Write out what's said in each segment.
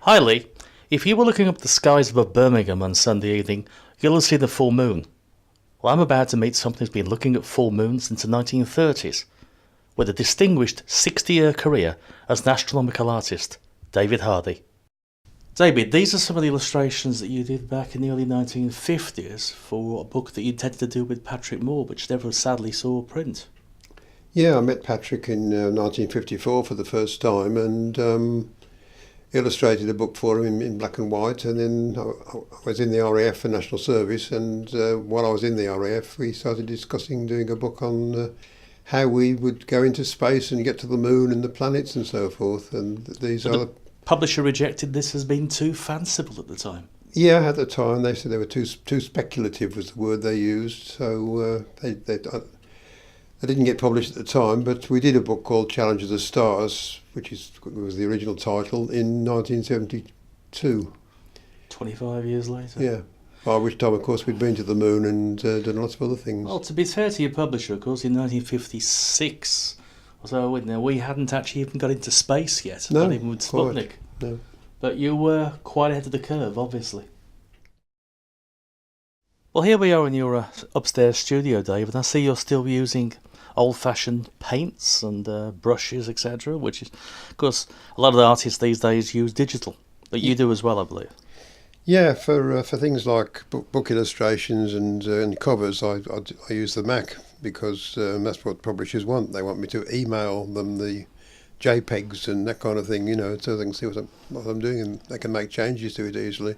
Hi Lee, if you were looking up the skies above Birmingham on Sunday evening, you'll see the full moon. Well, I'm about to meet someone who's been looking at full moons since the 1930s, with a distinguished 60-year career as an astronomical artist, David Hardy. David, these are some of the illustrations that you did back in the early 1950s for a book that you intended to do with Patrick Moore, which never sadly saw print. Yeah, I met Patrick in 1954 for the first time and illustrated a book for him in black and white, and then I was in the RAF for National Service, and while I was in the RAF we started discussing doing a book on how we would go into space and get to the moon and the planets and so forth, and these The publisher rejected this as being too fanciful at the time. Yeah, at the time they said they were too speculative was the word they used, so they didn't get published at the time, but we did a book called Challenge of the Stars, which was the original title, in 1972. 25 years later? Yeah, by which time, of course, we'd been to the moon and done lots of other things. Well, to be fair to your publisher, of course, in 1956, so we hadn't actually even got into space yet, No, not even with Sputnik. No. But you were quite ahead of the curve, obviously. Well, here we are in your upstairs studio, Dave, and I see you're still using old-fashioned paints and brushes, etc., which is, of course, a lot of the artists these days use digital, but you do as well, I believe. Yeah, for things like book illustrations and covers, I use the Mac, because that's what publishers want. They want me to email them the JPEGs and that kind of thing, so they can see what I'm doing, and they can make changes to it easily.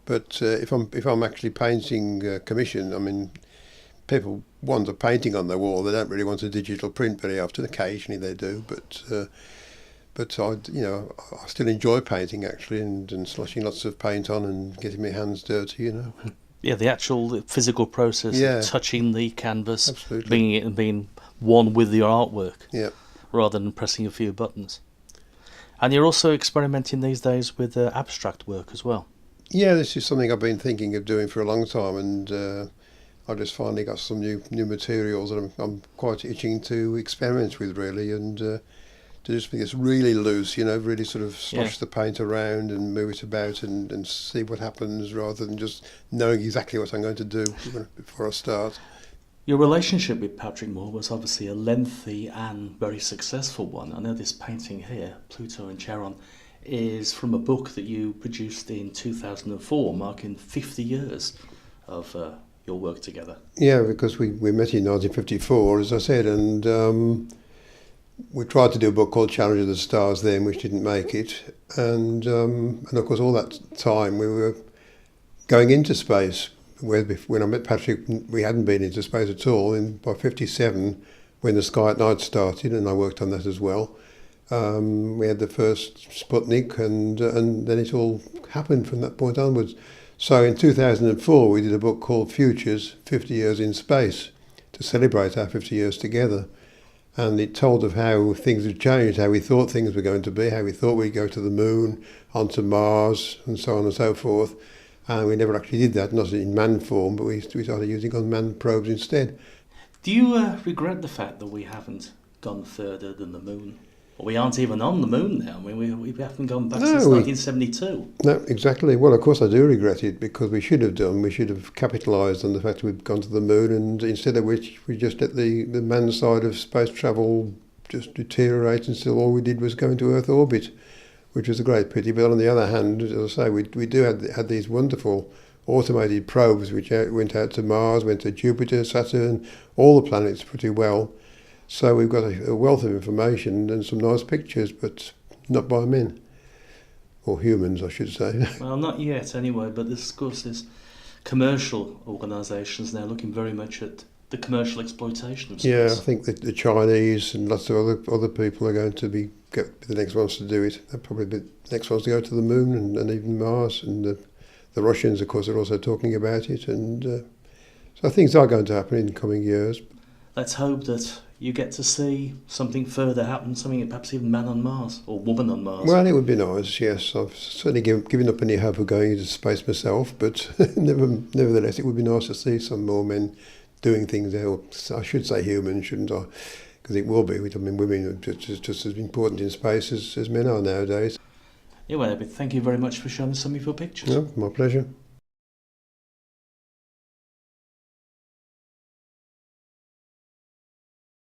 But if I'm actually painting commission, I mean, people want a painting on their wall. They don't really want a digital print very often. Occasionally they do, but I still enjoy painting actually, and sloshing lots of paint on and getting my hands dirty. Yeah, the actual physical process of touching the canvas, Absolutely. bringing it and being one with your artwork, Yeah. rather than pressing a few buttons. And you're also experimenting these days with abstract work as well. Yeah, this is something I've been thinking of doing for a long time, and I just finally got some new materials that I'm quite itching to experiment with, really, and to do something that's really loose, really sort of slosh the paint around and move it about and see what happens, rather than just knowing exactly what I'm going to do before I start. Your relationship with Patrick Moore was obviously a lengthy and very successful one. I know this painting here, Pluto Charon, is from a book that you produced in 2004, marking 50 years of your work together. Yeah, because we met in 1954, as I said, and we tried to do a book called Challenge of the Stars then, which didn't make it, and of course all that time we were going into space. When I met Patrick, we hadn't been into space at all. By 57, when the Sky at Night started, and I worked on that as well, we had the first Sputnik, and then it all happened from that point onwards. So in 2004, we did a book called Futures, 50 Years in Space, to celebrate our 50 years together. And it told of how things had changed, how we thought things were going to be, how we thought we'd go to the moon, onto Mars, and so on and so forth. And we never actually did that, not in manned form, but we started using unmanned probes instead. Do you regret the fact that we haven't gone further than the moon? Or we aren't even on the moon now. I mean, we haven't gone back since 1972. No, exactly. Well, of course I do regret it, because we should have capitalised on the fact that we've gone to the moon, and instead of which we just let the manned side of space travel just deteriorate until all we did was go into Earth orbit, which was a great pity. But on the other hand, as I say, we had these wonderful automated probes which went out to Mars, went to Jupiter, Saturn, all the planets pretty well. So we've got a wealth of information and some nice pictures, but not by men. Or humans, I should say. Well, not yet anyway, but of course there's commercial organisations now looking very much at the commercial exploitation of space. Yeah, I think that the Chinese and lots of other people are going to be the next ones to do it. They're probably the next ones to go to the moon and even Mars. And the Russians, of course, are also talking about it. And so things are going to happen in the coming years. Let's hope that you get to see something further happen, something perhaps even man on Mars or woman on Mars. Well, it would be nice, yes. I've certainly given up any hope of going into space myself, but nevertheless, it would be nice to see some more men doing things there. I should say humans, shouldn't I? Because it will be. I mean, women are just as important in space as men are nowadays. Anyway, thank you very much for showing us some of your pictures. No, my pleasure.